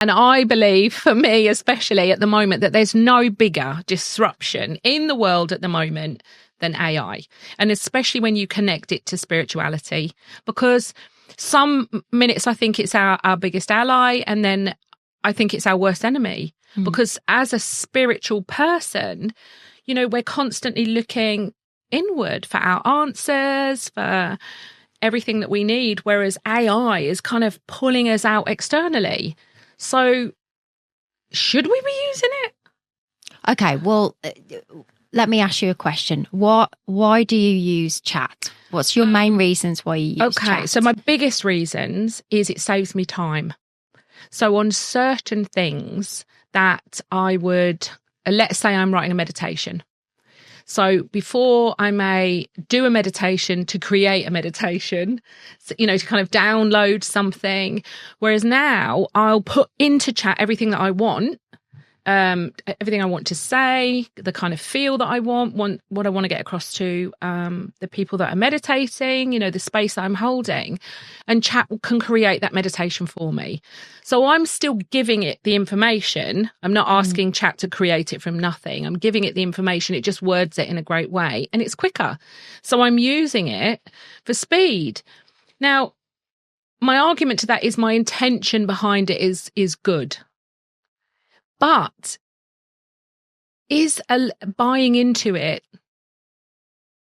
And I believe, for me especially at the moment, that there's no bigger disruption in the world at the moment than AI. And especially when you connect it to spirituality, because some minutes I think it's our biggest ally, and then I think it's our worst enemy. Because as a spiritual person, you know, we're constantly looking inward for our answers, for everything that we need, whereas AI is kind of pulling us out externally. So should we be using it? Okay, well, let me ask you a question. Why do you use chat? What's your main reasons why you use chat? Okay, so my biggest reasons is it saves me time. So on certain things that I would, let's say I'm writing a meditation. So before I may do a meditation to create a meditation, you know, to kind of download something, whereas now I'll put into chat everything that I want, everything I want to say, the kind of feel that I want what I want to get across to the people that are meditating, you know, the space that I'm holding, and chat can create that meditation for me. So I'm still giving it the information. I'm not asking chat to create it from nothing. I'm giving it the information. It just words it in a great way and it's quicker. So I'm using it for speed. Now, my argument to that is my intention behind it is good. But is buying into it,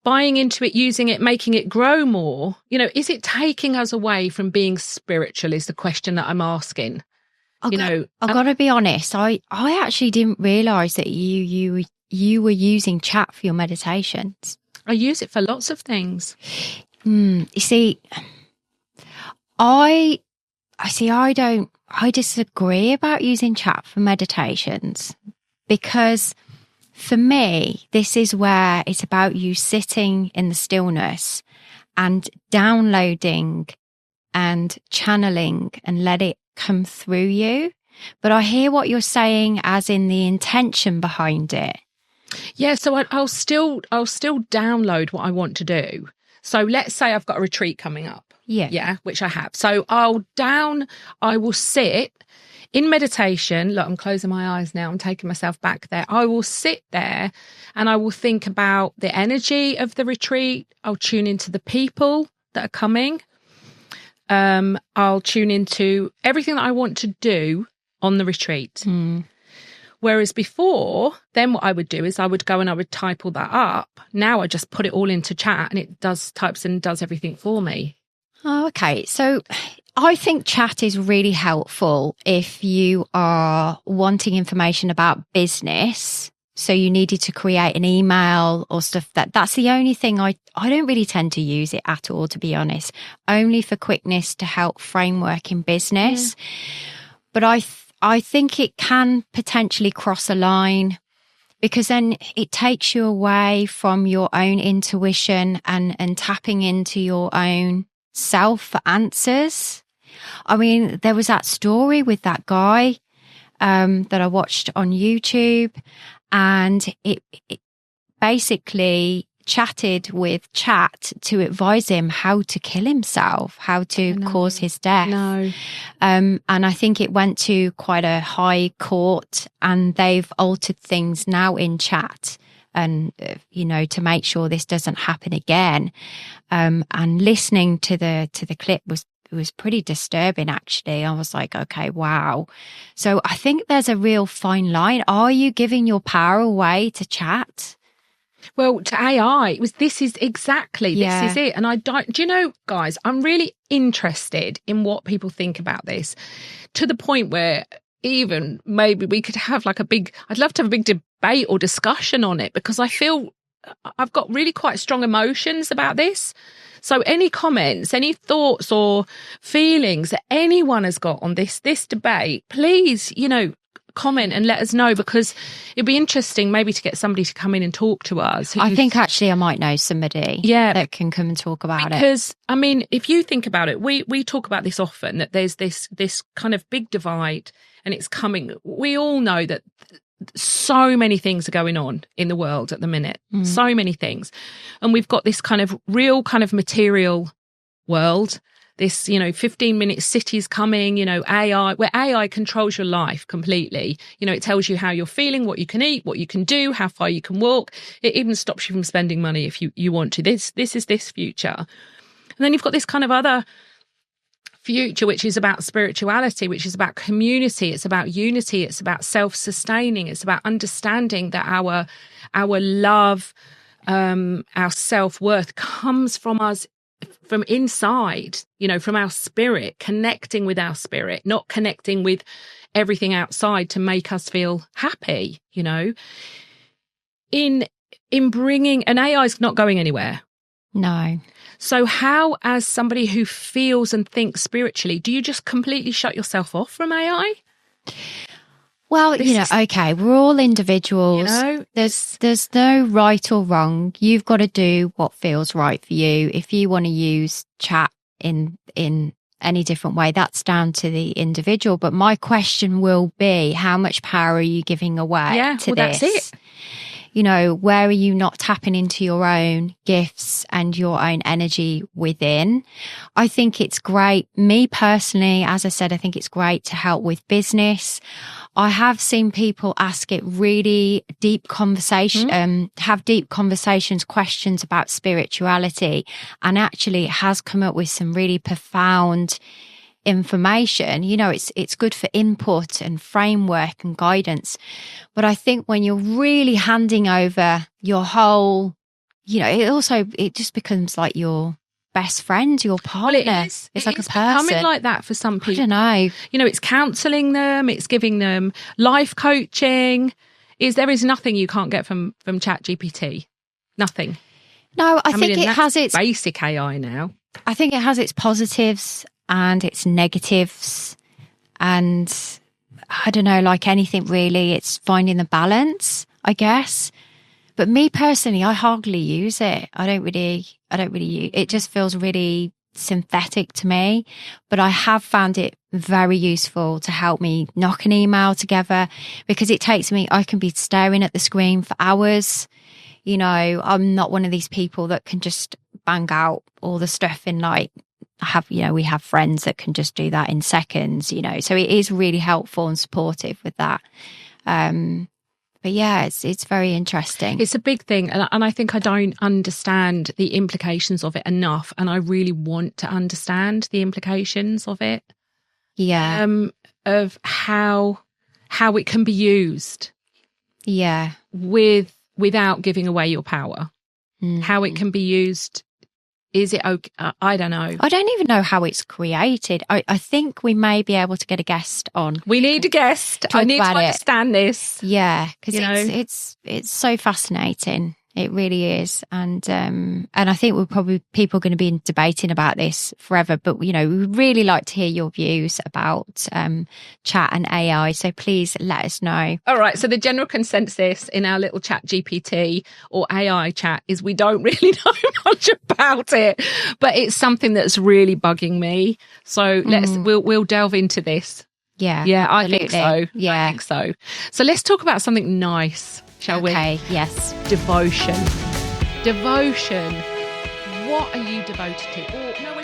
using it, making it grow more, you know, is it taking us away from being spiritual is the question that I'm asking. I've got to be honest. I actually didn't realise that you were using chat for your meditations. I use it for lots of things. You see, I disagree about using chat for meditations, because for me, this is where it's about you sitting in the stillness and downloading and channeling and let it come through you. But I hear what you're saying as in the intention behind it. Yeah, so I'll still download what I want to do. So let's say I've got a retreat coming up. Yeah, which I have. So I will sit in meditation. Look, I'm closing my eyes now. I'm taking myself back there. I will sit there and I will think about the energy of the retreat. I'll tune into the people that are coming. I'll tune into everything that I want to do on the retreat. Whereas before, then what I would do is I would go and I would type all that up. Now I just put it all into chat and it types and does everything for me. Oh, okay. So I think chat is really helpful if you are wanting information about business. So you needed to create an email or stuff. That's the only thing I don't really tend to use it at all, to be honest, only for quickness to help framework in business. Yeah. But I think it can potentially cross a line, because then it takes you away from your own intuition and tapping into your own self for answers. I mean, there was that story with that guy that I watched on YouTube, and it basically chatted with chat to advise him how to kill himself, how to cause his death. And I think it went to quite a high court, and they've altered things now in chat, and to make sure this doesn't happen again. And listening to the clip was pretty disturbing, actually. I was like, okay, wow. So I think there's a real fine line. Are you giving your power away to chat? Well, to AI, this is it. And do you know, guys, I'm really interested in what people think about this, to the point where even maybe we could have I'd love to have a big debate or discussion on it, because I feel I've got really quite strong emotions about this. So any comments, any thoughts or feelings that anyone has got on this debate, please, comment and let us know, because it'd be interesting maybe to get somebody to come in and talk to us. I think actually I might know somebody that can come and talk about it. Because, I mean, if you think about it, we talk about this often, that there's this kind of big divide and it's coming. We all know that so many things are going on in the world at the minute, so many things. And we've got this kind of real kind of material world this, 15-minute cities coming, AI, where AI controls your life completely. It tells you how you're feeling, what you can eat, what you can do, how far you can walk. It even stops you from spending money if you want to. This is this future. And then you've got this kind of other future, which is about spirituality, which is about community. It's about unity. It's about self-sustaining. It's about understanding that our love, our self-worth comes from us, from inside, from our spirit, connecting with our spirit, not connecting with everything outside to make us feel happy, in bringing an AI is not going anywhere. No. So how, as somebody who feels and thinks spiritually, do you just completely shut yourself off from AI? Well, okay, we're all individuals. There's no right or wrong. You've got to do what feels right for you. If you want to use chat in any different way, that's down to the individual. But my question will be, how much power are you giving away to this? That's it. Where are you not tapping into your own gifts and your own energy within? I think it's great. Me personally, as I said, I think it's great to help with business. I have seen people ask it really deep conversation, have deep conversations, questions about spirituality. And actually it has come up with some really profound information. It's good for input and framework and guidance. But I think when you're really handing over your whole, it just becomes like your best friend, your partner. Well, it's like a person. Becoming like that for some people. I don't know. It's counselling them. It's giving them life coaching. There is nothing you can't get from ChatGPT. Nothing. No, I think it has its basic AI now. I think it has its positives and its negatives, and I don't know, like anything really, it's finding the balance, I guess. But me personally, I hardly use it. I don't really use it. Just feels really synthetic to me, but I have found it very useful to help me knock an email together, because I can be staring at the screen for hours. I'm not one of these people that can just bang out all the stuff in we have friends that can just do that in seconds, so it is really helpful and supportive with that. But yeah, it's very interesting. It's a big thing. And I think I don't understand the implications of it enough. And I really want to understand the implications of it. Yeah. Of how it can be used. Yeah. Without giving away your power. Mm. How it can be used. Is it okay? I don't know. I don't even know how it's created. I think we may be able to get a guest on. We need a guest. I need to understand this. Yeah, because it's so fascinating. It really is. And I think people are going to be debating about this forever. But, we really like to hear your views about chat and AI. So please let us know. All right. So the general consensus in our little chat GPT or AI chat is we don't really know much about it, but it's something that's really bugging me. So we'll delve into this. Yeah. Yeah, I think so. Yeah. I think so. So let's talk about something nice. Shall we? Okay, yes. Devotion. What are you devoted to? Or no, we're